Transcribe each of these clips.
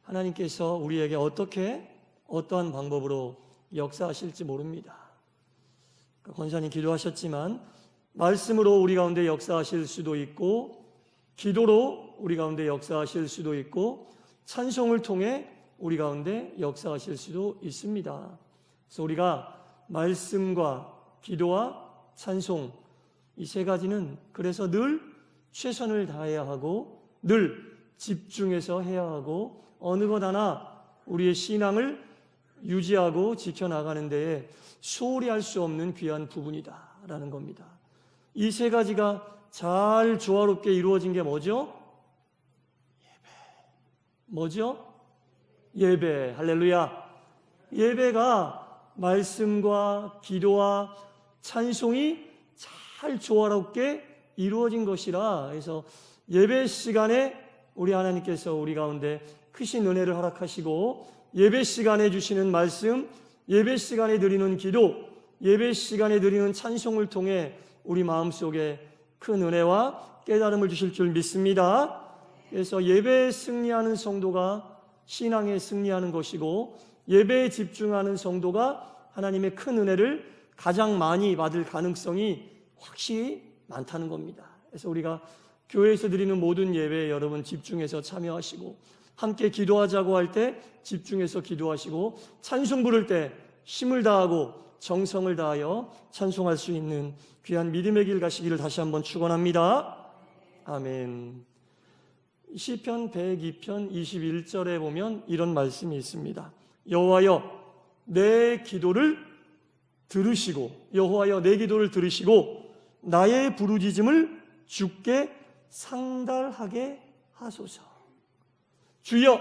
하나님께서 우리에게 어떠한 방법으로 역사하실지 모릅니다. 권사님 기도하셨지만 말씀으로 우리 가운데 역사하실 수도 있고, 기도로 우리 가운데 역사하실 수도 있고, 찬송을 통해 우리 가운데 역사하실 수도 있습니다. 그래서 우리가 말씀과 기도와 찬송, 이 세 가지는 그래서 늘 최선을 다해야 하고, 늘 집중해서 해야 하고, 어느 것 하나 우리의 신앙을 유지하고 지켜나가는 데에 소홀히 할 수 없는 귀한 부분이다라는 겁니다. 이 세 가지가 잘 조화롭게 이루어진 게 뭐죠? 뭐죠? 예배. 할렐루야. 예배가 말씀과 기도와 찬송이 잘 조화롭게 이루어진 것이라, 그래서 예배 시간에 우리 하나님께서 우리 가운데 크신 은혜를 허락하시고, 예배 시간에 주시는 말씀, 예배 시간에 드리는 기도, 예배 시간에 드리는 찬송을 통해 우리 마음속에 큰 은혜와 깨달음을 주실 줄 믿습니다. 그래서 예배에 승리하는 성도가 신앙에 승리하는 것이고, 예배에 집중하는 성도가 하나님의 큰 은혜를 가장 많이 받을 가능성이 확실히 많다는 겁니다. 그래서 우리가 교회에서 드리는 모든 예배에 여러분 집중해서 참여하시고, 함께 기도하자고 할 때 집중해서 기도하시고, 찬송 부를 때 힘을 다하고 정성을 다하여 찬송할 수 있는 귀한 믿음의 길 가시기를 다시 한번 축원합니다. 아멘. 시편 102편 21절에 보면 이런 말씀이 있습니다. 여호와여 내 기도를 들으시고, 여호와여 내 기도를 들으시고 나의 부르짖음을 주께 상달하게 하소서. 주여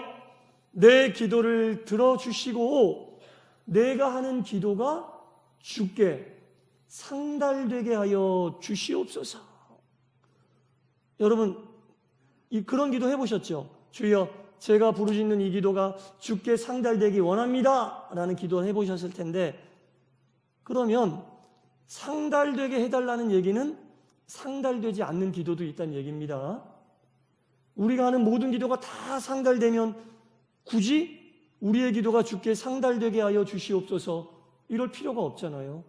내 기도를 들어주시고 내가 하는 기도가 주께 상달되게 하여 주시옵소서. 여러분 그런 기도 해보셨죠? 주여 제가 부르짖는 이 기도가 주께 상달되기 원합니다 라는 기도 해보셨을 텐데, 그러면 상달되게 해달라는 얘기는 상달되지 않는 기도도 있다는 얘기입니다. 우리가 하는 모든 기도가 다 상달되면 굳이 우리의 기도가 주께 상달되게 하여 주시옵소서 이럴 필요가 없잖아요.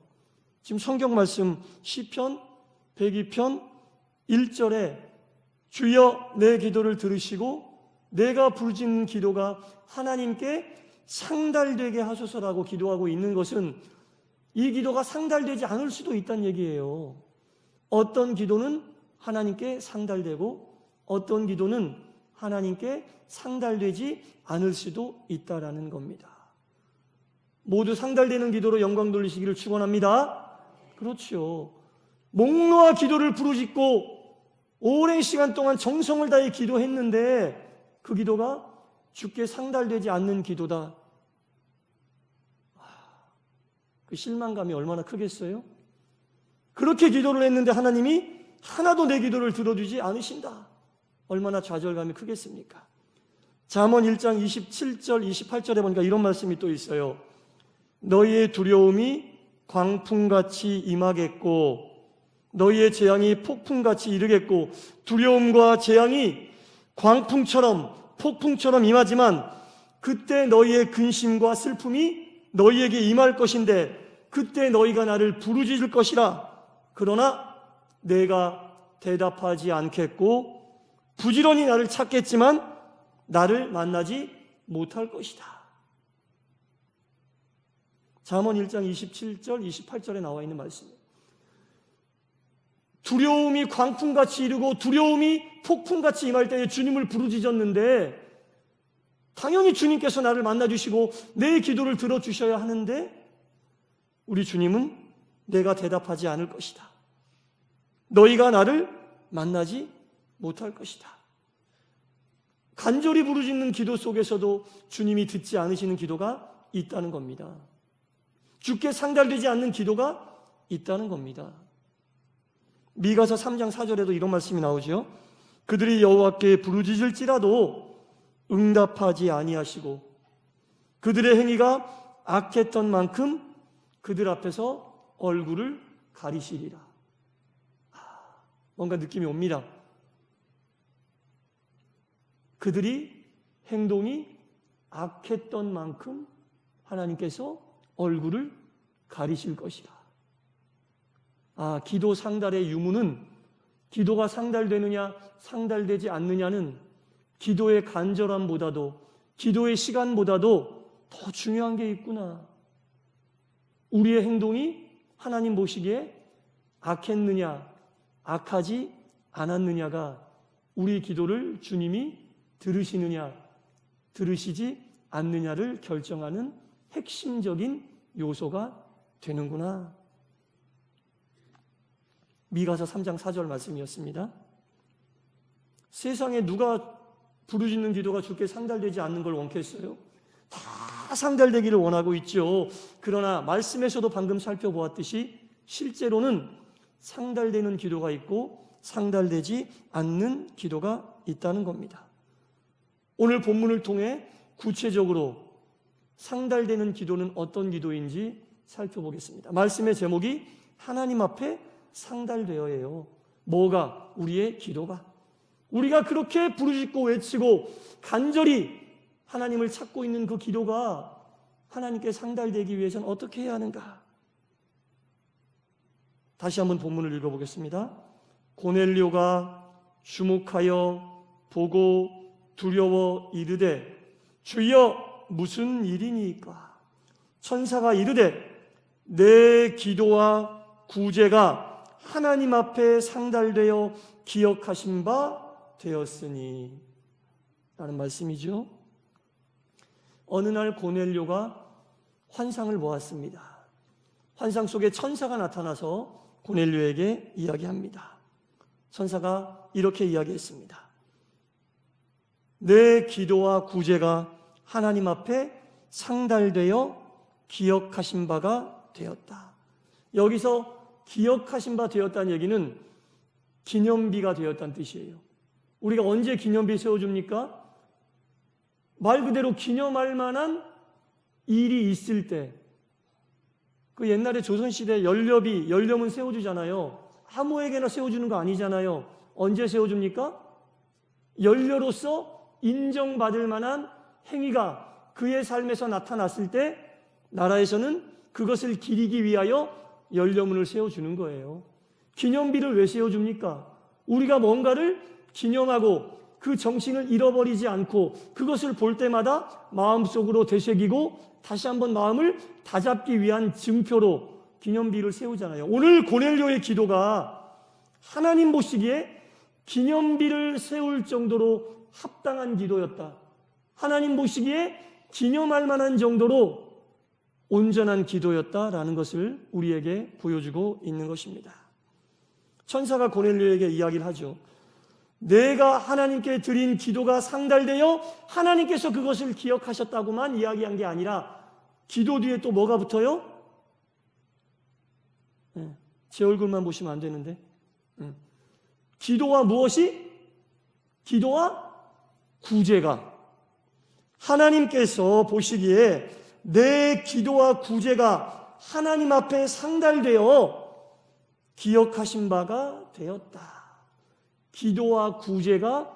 지금 성경 말씀 시편 102편 1절에 주여 내 기도를 들으시고 내가 부르짖는 기도가 하나님께 상달되게 하소서라고 기도하고 있는 것은 이 기도가 상달되지 않을 수도 있다는 얘기예요. 어떤 기도는 하나님께 상달되고 어떤 기도는 하나님께 상달되지 않을 수도 있다라는 겁니다. 모두 상달되는 기도로 영광 돌리시기를 축원합니다. 그렇죠. 목 놓아 기도를 부르짖고 오랜 시간 동안 정성을 다해 기도했는데 그 기도가 주께 상달되지 않는 기도다. 그 실망감이 얼마나 크겠어요? 그렇게 기도를 했는데 하나님이 하나도 내 기도를 들어주지 않으신다. 얼마나 좌절감이 크겠습니까? 잠언 1장 27절 28절에 보니까 이런 말씀이 또 있어요. 너희의 두려움이 광풍같이 임하겠고 너희의 재앙이 폭풍같이 이르겠고, 두려움과 재앙이 광풍처럼 폭풍처럼 임하지만 그때 너희의 근심과 슬픔이 너희에게 임할 것인데 그때 너희가 나를 부르짖을 것이라. 그러나 내가 대답하지 않겠고 부지런히 나를 찾겠지만 나를 만나지 못할 것이다. 잠언 1장 27절 28절에 나와 있는 말씀이에요. 두려움이 광풍같이 이르고 두려움이 폭풍같이 임할 때에 주님을 부르짖었는데 당연히 주님께서 나를 만나주시고 내 기도를 들어주셔야 하는데 우리 주님은 내가 대답하지 않을 것이다. 너희가 나를 만나지 못할 것이다. 간절히 부르짖는 기도 속에서도 주님이 듣지 않으시는 기도가 있다는 겁니다. 주께 상달되지 않는 기도가 있다는 겁니다. 미가서 3장 4절에도 이런 말씀이 나오죠. 그들이 여호와께 부르짖을지라도 응답하지 아니하시고 그들의 행위가 악했던 만큼 그들 앞에서 얼굴을 가리시리라. 뭔가 느낌이 옵니다. 그들이 행동이 악했던 만큼 하나님께서 얼굴을 가리실 것이라. 기도 상달의 유무는 기도가 상달되느냐 상달되지 않느냐는 기도의 간절함보다도 기도의 시간보다도 더 중요한 게 있구나. 우리의 행동이 하나님 보시기에 악했느냐 악하지 않았느냐가 우리 기도를 주님이 들으시느냐 들으시지 않느냐를 결정하는 핵심적인 요소가 되는구나. 미가서 3장 4절 말씀이었습니다. 세상에 누가 부르짖는 기도가 주께 상달되지 않는 걸 원겠어요? 다 상달되기를 원하고 있죠. 그러나 말씀에서도 방금 살펴보았듯이 실제로는 상달되는 기도가 있고 상달되지 않는 기도가 있다는 겁니다. 오늘 본문을 통해 구체적으로 상달되는 기도는 어떤 기도인지 살펴보겠습니다. 말씀의 제목이 하나님 앞에 상달되어예요. 뭐가? 우리의 기도가. 우리가 그렇게 부르짖고 외치고 간절히 하나님을 찾고 있는 그 기도가 하나님께 상달되기 위해서는 어떻게 해야 하는가? 다시 한번 본문을 읽어보겠습니다. 고넬료가 주목하여 보고 두려워 이르되 주여 무슨 일이니까? 천사가 이르되 내 기도와 구제가 하나님 앞에 상달되어 기억하신 바 되었으니 라는 말씀이죠. 어느 날 고넬료가 환상을 보았습니다. 환상 속에 천사가 나타나서 고넬료에게 이야기합니다. 천사가 이렇게 이야기했습니다. 내 기도와 구제가 하나님 앞에 상달되어 기억하신 바가 되었다. 여기서 기억하신 바 되었다는 얘기는 기념비가 되었다는 뜻이에요. 우리가 언제 기념비 세워줍니까? 말 그대로 기념할 만한 일이 있을 때. 그 옛날에 조선시대 연료문 세워주잖아요. 아무에게나 세워주는 거 아니잖아요. 언제 세워줍니까? 연료로서 인정받을 만한 행위가 그의 삶에서 나타났을 때 나라에서는 그것을 기리기 위하여 연료문을 세워주는 거예요. 기념비를 왜 세워줍니까? 우리가 뭔가를 기념하고 그 정신을 잃어버리지 않고 그것을 볼 때마다 마음속으로 되새기고 다시 한번 마음을 다잡기 위한 증표로 기념비를 세우잖아요. 오늘 고넬료의 기도가 하나님 보시기에 기념비를 세울 정도로 합당한 기도였다. 하나님 보시기에 기념할 만한 정도로 온전한 기도였다라는 것을 우리에게 보여주고 있는 것입니다. 천사가 고넬료에게 이야기를 하죠. 내가 하나님께 드린 기도가 상달되어 하나님께서 그것을 기억하셨다고만 이야기한 게 아니라 기도 뒤에 또 뭐가 붙어요? 제 얼굴만 보시면 안 되는데 기도와 무엇이? 기도와 구제가 하나님께서 보시기에 내 기도와 구제가 하나님 앞에 상달되어 기억하신 바가 되었다. 기도와 구제가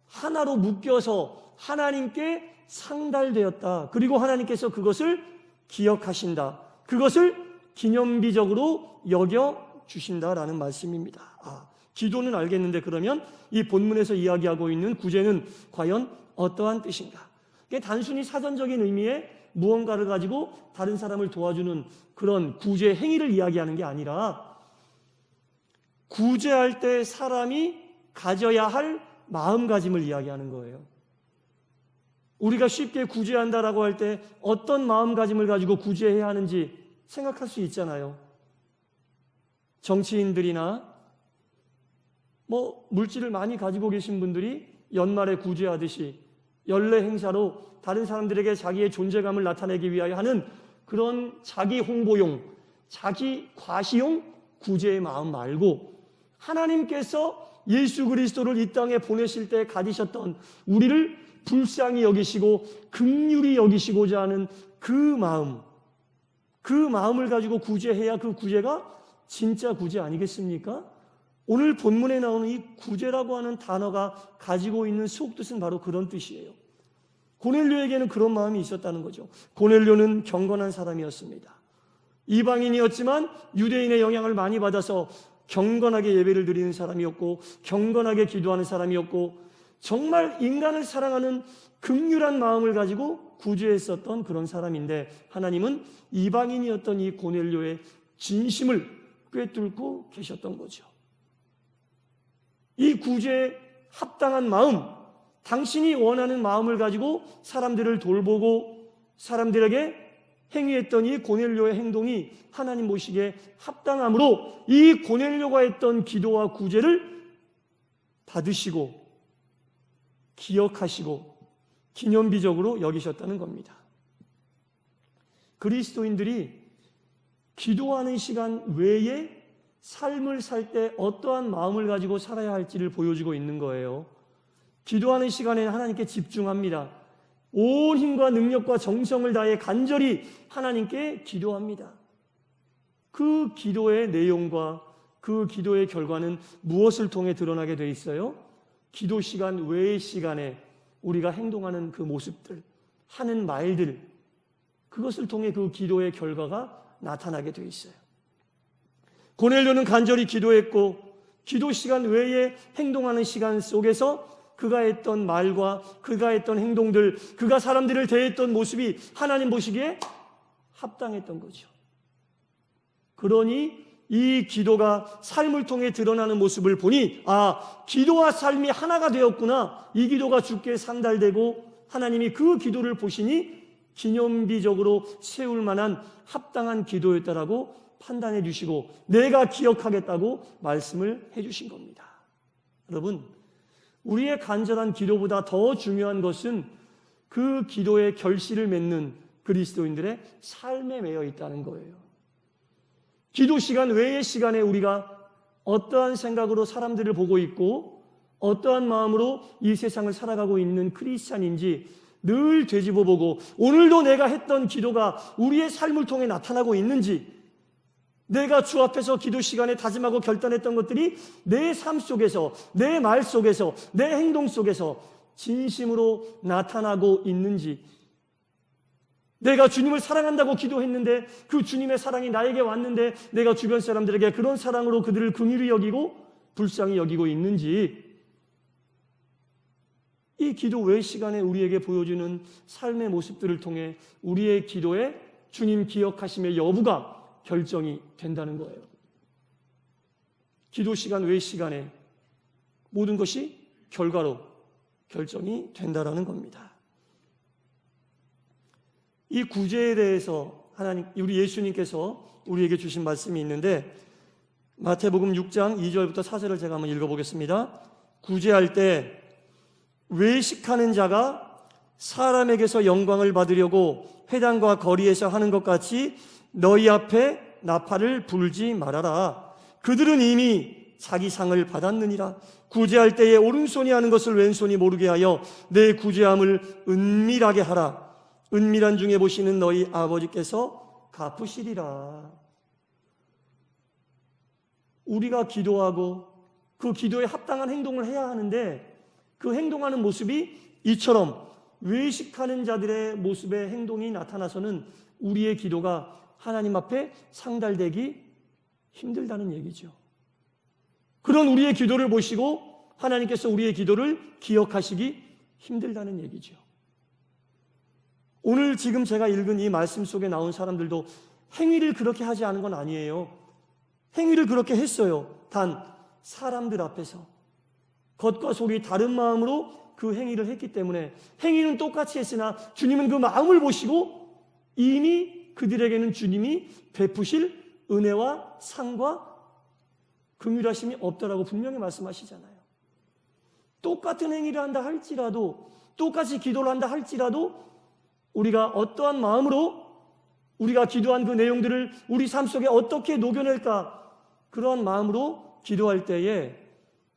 하나로 묶여서 하나님께 상달되었다. 그리고 하나님께서 그것을 기억하신다. 그것을 기념비적으로 여겨주신다라는 말씀입니다. 기도는 알겠는데 그러면 이 본문에서 이야기하고 있는 구제는 과연 어떠한 뜻인가? 이게 단순히 사전적인 의미의 무언가를 가지고 다른 사람을 도와주는 그런 구제 행위를 이야기하는 게 아니라 구제할 때 사람이 가져야 할 마음가짐을 이야기하는 거예요. 우리가 쉽게 구제한다라고 할 때 어떤 마음가짐을 가지고 구제해야 하는지 생각할 수 있잖아요. 정치인들이나 물질을 많이 가지고 계신 분들이 연말에 구제하듯이 연례 행사로 다른 사람들에게 자기의 존재감을 나타내기 위하여 하는 그런 자기 홍보용, 자기 과시용 구제의 마음 말고 하나님께서 예수 그리스도를 이 땅에 보내실 때 가지셨던 우리를 불쌍히 여기시고 긍휼히 여기시고자 하는 그 마음을 가지고 구제해야 그 구제가 진짜 구제 아니겠습니까? 오늘 본문에 나오는 이 구제라고 하는 단어가 가지고 있는 속뜻은 바로 그런 뜻이에요. 고넬료에게는 그런 마음이 있었다는 거죠. 고넬료는 경건한 사람이었습니다. 이방인이었지만 유대인의 영향을 많이 받아서 경건하게 예배를 드리는 사람이었고, 경건하게 기도하는 사람이었고, 정말 인간을 사랑하는 긍휼한 마음을 가지고 구제했었던 그런 사람인데, 하나님은 이방인이었던 이 고넬료의 진심을 꿰뚫고 계셨던 거죠. 이 구제에 합당한 마음, 당신이 원하는 마음을 가지고 사람들을 돌보고 사람들에게 행위했던 이 고넬료의 행동이 하나님 보시기에 합당함으로 이 고넬료가 했던 기도와 구제를 받으시고 기억하시고 기념비적으로 여기셨다는 겁니다. 그리스도인들이 기도하는 시간 외에 삶을 살 때 어떠한 마음을 가지고 살아야 할지를 보여주고 있는 거예요. 기도하는 시간에는 하나님께 집중합니다. 온 힘과 능력과 정성을 다해 간절히 하나님께 기도합니다. 그 기도의 내용과 그 기도의 결과는 무엇을 통해 드러나게 돼 있어요? 기도 시간 외의 시간에 우리가 행동하는 그 모습들, 하는 말들, 그것을 통해 그 기도의 결과가 나타나게 돼 있어요. 고넬료는 간절히 기도했고, 기도 시간 외에 행동하는 시간 속에서 그가 했던 말과 그가 했던 행동들, 그가 사람들을 대했던 모습이 하나님 보시기에 합당했던 거죠. 그러니 이 기도가 삶을 통해 드러나는 모습을 보니, 아, 기도와 삶이 하나가 되었구나. 이 기도가 주께 상달되고 하나님이 그 기도를 보시니 기념비적으로 세울 만한 합당한 기도였다라고 판단해 주시고 내가 기억하겠다고 말씀을 해 주신 겁니다. 여러분, 우리의 간절한 기도보다 더 중요한 것은 그 기도의 결실을 맺는 그리스도인들의 삶에 매여 있다는 거예요. 기도 시간 외의 시간에 우리가 어떠한 생각으로 사람들을 보고 있고 어떠한 마음으로 이 세상을 살아가고 있는 크리스찬인지 늘 되짚어보고, 오늘도 내가 했던 기도가 우리의 삶을 통해 나타나고 있는지, 내가 주 앞에서 기도 시간에 다짐하고 결단했던 것들이 내 삶 속에서, 내 말 속에서, 내 행동 속에서 진심으로 나타나고 있는지, 내가 주님을 사랑한다고 기도했는데 그 주님의 사랑이 나에게 왔는데 내가 주변 사람들에게 그런 사랑으로 그들을 긍휼히 여기고 불쌍히 여기고 있는지, 이 기도 외 시간에 우리에게 보여주는 삶의 모습들을 통해 우리의 기도에 주님 기억하심의 여부가 결정이 된다는 거예요. 기도 시간 외 시간에 모든 것이 결과로 결정이 된다라는 겁니다. 이 구제에 대해서 우리 예수님께서 우리에게 주신 말씀이 있는데, 마태복음 6장 2절부터 4절을 제가 한번 읽어보겠습니다. 구제할 때 외식하는 자가 사람에게서 영광을 받으려고 회당과 거리에서 하는 것 같이 너희 앞에 나팔을 불지 말아라. 그들은 이미 자기 상을 받았느니라. 구제할 때에 오른손이 하는 것을 왼손이 모르게 하여 내 구제함을 은밀하게 하라. 은밀한 중에 보시는 너희 아버지께서 갚으시리라. 우리가 기도하고 그 기도에 합당한 행동을 해야 하는데, 그 행동하는 모습이 이처럼 외식하는 자들의 모습의 행동이 나타나서는 우리의 기도가 하나님 앞에 상달되기 힘들다는 얘기죠. 그런 우리의 기도를 보시고 하나님께서 우리의 기도를 기억하시기 힘들다는 얘기죠. 오늘 지금 제가 읽은 이 말씀 속에 나온 사람들도 행위를 그렇게 하지 않은 건 아니에요. 행위를 그렇게 했어요. 단 사람들 앞에서 겉과 속이 다른 마음으로 그 행위를 했기 때문에, 행위는 똑같이 했으나 주님은 그 마음을 보시고 이미 그들에게는 주님이 베푸실 은혜와 상과 긍휼하심이 없다라고 분명히 말씀하시잖아요. 똑같은 행위를 한다 할지라도, 똑같이 기도를 한다 할지라도 우리가 어떠한 마음으로 우리가 기도한 그 내용들을 우리 삶 속에 어떻게 녹여낼까, 그러한 마음으로 기도할 때에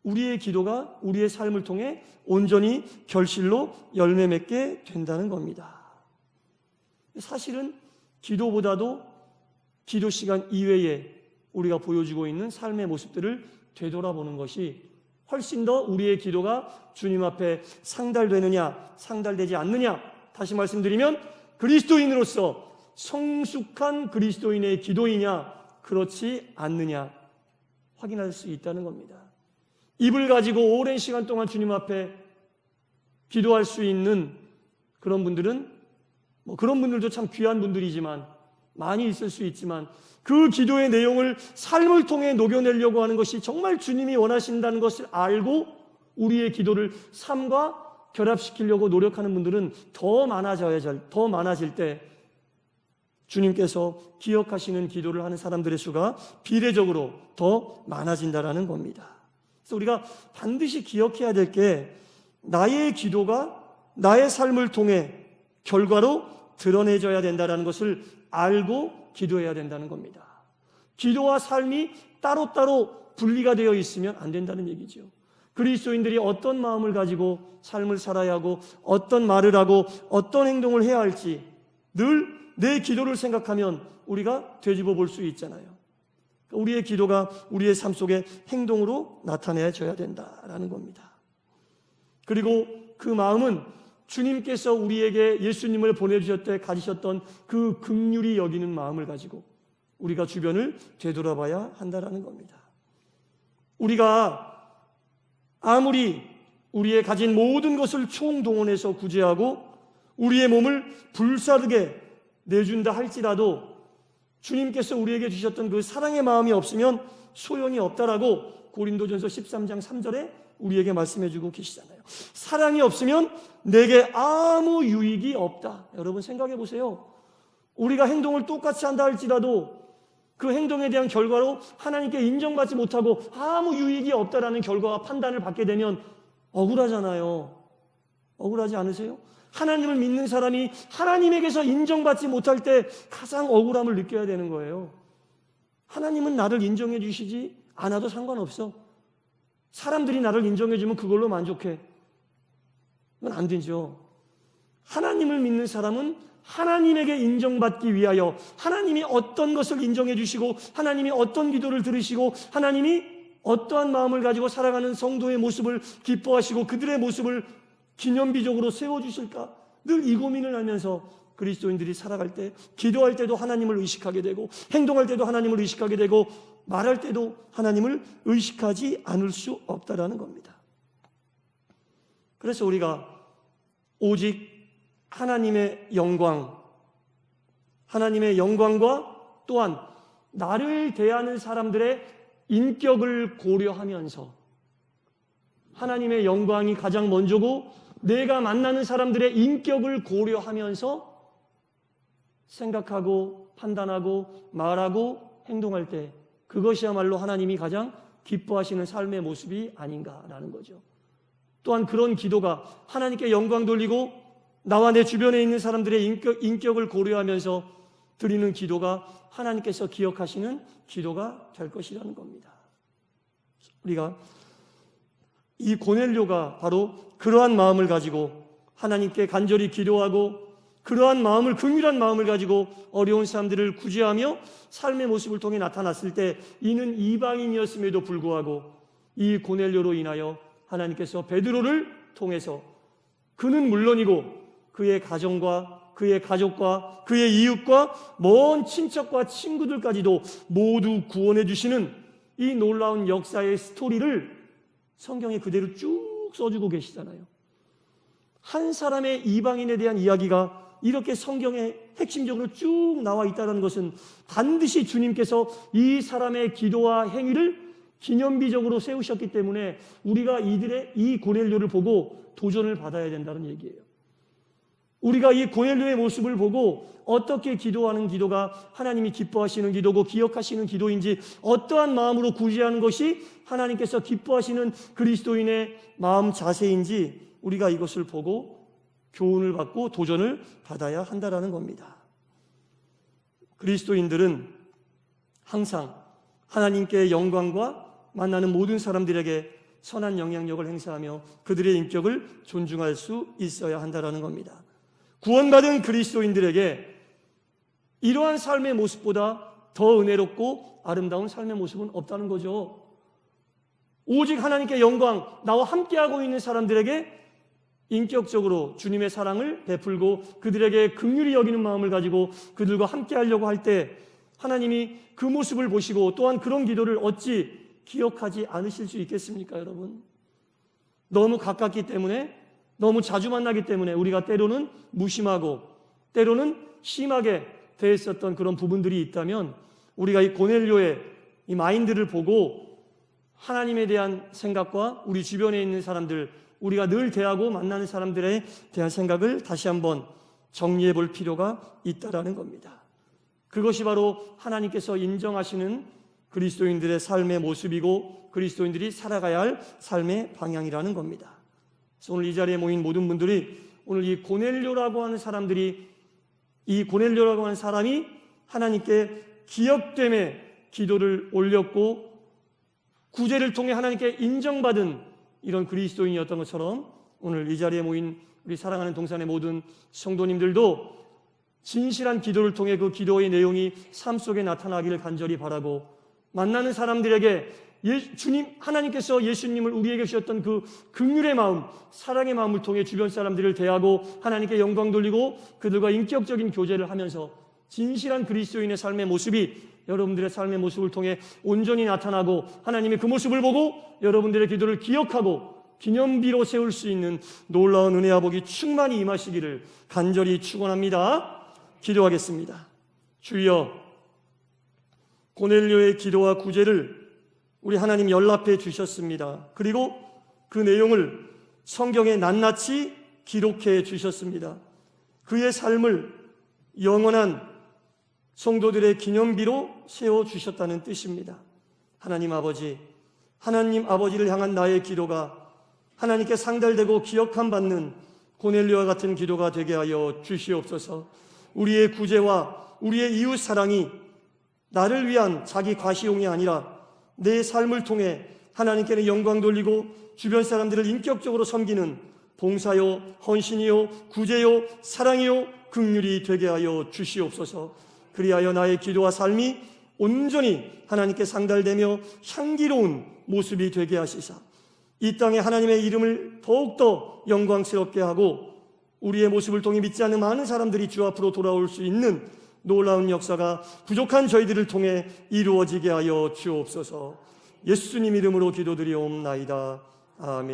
우리의 기도가 우리의 삶을 통해 온전히 결실로 열매 맺게 된다는 겁니다. 사실은 기도보다도 기도 시간 이외에 우리가 보여주고 있는 삶의 모습들을 되돌아보는 것이 훨씬 더 우리의 기도가 주님 앞에 상달되느냐 상달되지 않느냐, 다시 말씀드리면 그리스도인으로서 성숙한 그리스도인의 기도이냐 그렇지 않느냐 확인할 수 있다는 겁니다. 입을 가지고 오랜 시간 동안 주님 앞에 기도할 수 있는 그런 분들은 그런 분들도 참 귀한 분들이지만 많이 있을 수 있지만 그 기도의 내용을 삶을 통해 녹여내려고 하는 것이 정말 주님이 원하신다는 것을 알고 우리의 기도를 삶과 결합시키려고 노력하는 분들은 더 많아질 때 주님께서 기억하시는 기도를 하는 사람들의 수가 비례적으로 더 많아진다는 겁니다. 그래서 우리가 반드시 기억해야 될 게 나의 기도가 나의 삶을 통해 결과로 드러내져야 된다는 것을 알고 기도해야 된다는 겁니다. 기도와 삶이 따로따로 분리가 되어 있으면 안 된다는 얘기죠. 그리스도인들이 어떤 마음을 가지고 삶을 살아야 하고 어떤 말을 하고 어떤 행동을 해야 할지 늘 내 기도를 생각하면 우리가 되짚어 볼 수 있잖아요. 우리의 기도가 우리의 삶 속에 행동으로 나타내줘야 된다라는 겁니다. 그리고 그 마음은 주님께서 우리에게 예수님을 보내주셨을 때 가지셨던 그 긍휼히 여기는 마음을 가지고 우리가 주변을 되돌아봐야 한다는 겁니다. 우리가 아무리 우리의 가진 모든 것을 총동원해서 구제하고 우리의 몸을 불사르게 내준다 할지라도 주님께서 우리에게 주셨던 그 사랑의 마음이 없으면 소용이 없다라고 고린도전서 13장 3절에 우리에게 말씀해주고 계시잖아요. 사랑이 없으면 내게 아무 유익이 없다. 여러분 생각해 보세요. 우리가 행동을 똑같이 한다 할지라도 그 행동에 대한 결과로 하나님께 인정받지 못하고 아무 유익이 없다라는 결과와 판단을 받게 되면 억울하잖아요. 억울하지 않으세요? 하나님을 믿는 사람이 하나님에게서 인정받지 못할 때 가장 억울함을 느껴야 되는 거예요. 하나님은 나를 인정해 주시지 않아도 상관없어. 사람들이 나를 인정해 주면 그걸로 만족해. 그건 안 되죠. 하나님을 믿는 사람은 하나님에게 인정받기 위하여 하나님이 어떤 것을 인정해 주시고 하나님이 어떤 기도를 들으시고 하나님이 어떠한 마음을 가지고 살아가는 성도의 모습을 기뻐하시고 그들의 모습을 기념비적으로 세워주실까? 늘 이 고민을 하면서 그리스도인들이 살아갈 때 기도할 때도 하나님을 의식하게 되고 행동할 때도 하나님을 의식하게 되고 말할 때도 하나님을 의식하지 않을 수 없다라는 겁니다. 그래서 우리가 오직 하나님의 영광과 또한 나를 대하는 사람들의 인격을 고려하면서 하나님의 영광이 가장 먼저고 내가 만나는 사람들의 인격을 고려하면서 생각하고 판단하고 말하고 행동할 때 그것이야말로 하나님이 가장 기뻐하시는 삶의 모습이 아닌가라는 거죠. 또한 그런 기도가 하나님께 영광 돌리고 나와 내 주변에 있는 사람들의 인격을 고려하면서 드리는 기도가 하나님께서 기억하시는 기도가 될 것이라는 겁니다. 우리가 이 고넬료가 바로 그러한 마음을 가지고 하나님께 간절히 기도하고 그러한 마음을 긍휼한 마음을 가지고 어려운 사람들을 구제하며 삶의 모습을 통해 나타났을 때 이는 이방인이었음에도 불구하고 이 고넬료로 인하여 하나님께서 베드로를 통해서 그는 물론이고 그의 가정과 그의 가족과 그의 이웃과 먼 친척과 친구들까지도 모두 구원해 주시는 이 놀라운 역사의 스토리를 성경에 그대로 쭉 써주고 계시잖아요. 한 사람의 이방인에 대한 이야기가 이렇게 성경에 핵심적으로 쭉 나와 있다는 것은 반드시 주님께서 이 사람의 기도와 행위를 기념비적으로 세우셨기 때문에 우리가 이들의 이 고넬료를 보고 도전을 받아야 된다는 얘기예요. 우리가 이 고넬료의 모습을 보고 어떻게 기도하는 기도가 하나님이 기뻐하시는 기도고 기억하시는 기도인지 어떠한 마음으로 구제하는 것이 하나님께서 기뻐하시는 그리스도인의 마음 자세인지 우리가 이것을 보고 교훈을 받고 도전을 받아야 한다는 겁니다. 그리스도인들은 항상 하나님께 영광과 만나는 모든 사람들에게 선한 영향력을 행사하며 그들의 인격을 존중할 수 있어야 한다는 겁니다. 구원받은 그리스도인들에게 이러한 삶의 모습보다 더 은혜롭고 아름다운 삶의 모습은 없다는 거죠. 오직 하나님께 영광, 나와 함께하고 있는 사람들에게 인격적으로 주님의 사랑을 베풀고 그들에게 긍휼히 여기는 마음을 가지고 그들과 함께하려고 할 때 하나님이 그 모습을 보시고 또한 그런 기도를 어찌 기억하지 않으실 수 있겠습니까, 여러분? 너무 가깝기 때문에, 너무 자주 만나기 때문에 우리가 때로는 무심하고 때로는 심하게 대했었던 그런 부분들이 있다면 우리가 이 고넬료의 이 마인드를 보고 하나님에 대한 생각과 우리 주변에 있는 사람들, 우리가 늘 대하고 만나는 사람들에 대한 생각을 다시 한번 정리해 볼 필요가 있다라는 겁니다. 그것이 바로 하나님께서 인정하시는 그리스도인들의 삶의 모습이고 그리스도인들이 살아가야 할 삶의 방향이라는 겁니다. 그래서 오늘 이 자리에 모인 모든 분들이 오늘 이 고넬료라고 하는 사람이 하나님께 기억됨에 기도를 올렸고 구제를 통해 하나님께 인정받은 이런 그리스도인이었던 것처럼 오늘 이 자리에 모인 우리 사랑하는 동산의 모든 성도님들도 진실한 기도를 통해 그 기도의 내용이 삶 속에 나타나기를 간절히 바라고 만나는 사람들에게 하나님께서 예수님을 우리에게 주셨던 그 긍휼의 마음, 사랑의 마음을 통해 주변 사람들을 대하고 하나님께 영광 돌리고 그들과 인격적인 교제를 하면서 진실한 그리스도인의 삶의 모습이 여러분들의 삶의 모습을 통해 온전히 나타나고 하나님이 그 모습을 보고 여러분들의 기도를 기억하고 기념비로 세울 수 있는 놀라운 은혜와 복이 충만히 임하시기를 간절히 축원합니다. 기도하겠습니다. 주여, 고넬료의 기도와 구제를 우리 하나님 연락해 주셨습니다. 그리고 그 내용을 성경에 낱낱이 기록해 주셨습니다. 그의 삶을 영원한 성도들의 기념비로 세워주셨다는 뜻입니다. 하나님 아버지를 향한 나의 기도가 하나님께 상달되고 기억함 받는 고넬료와 같은 기도가 되게 하여 주시옵소서. 우리의 구제와 우리의 이웃 사랑이 나를 위한 자기 과시용이 아니라 내 삶을 통해 하나님께는 영광 돌리고 주변 사람들을 인격적으로 섬기는 봉사요, 헌신이요, 구제요, 사랑이요, 긍휼이 되게 하여 주시옵소서. 그리하여 나의 기도와 삶이 온전히 하나님께 상달되며 향기로운 모습이 되게 하시사 이 땅에 하나님의 이름을 더욱더 영광스럽게 하고 우리의 모습을 통해 믿지 않는 많은 사람들이 주 앞으로 돌아올 수 있는 놀라운 역사가 부족한 저희들을 통해 이루어지게 하여 주옵소서. 예수님 이름으로 기도드리옵나이다. 아멘.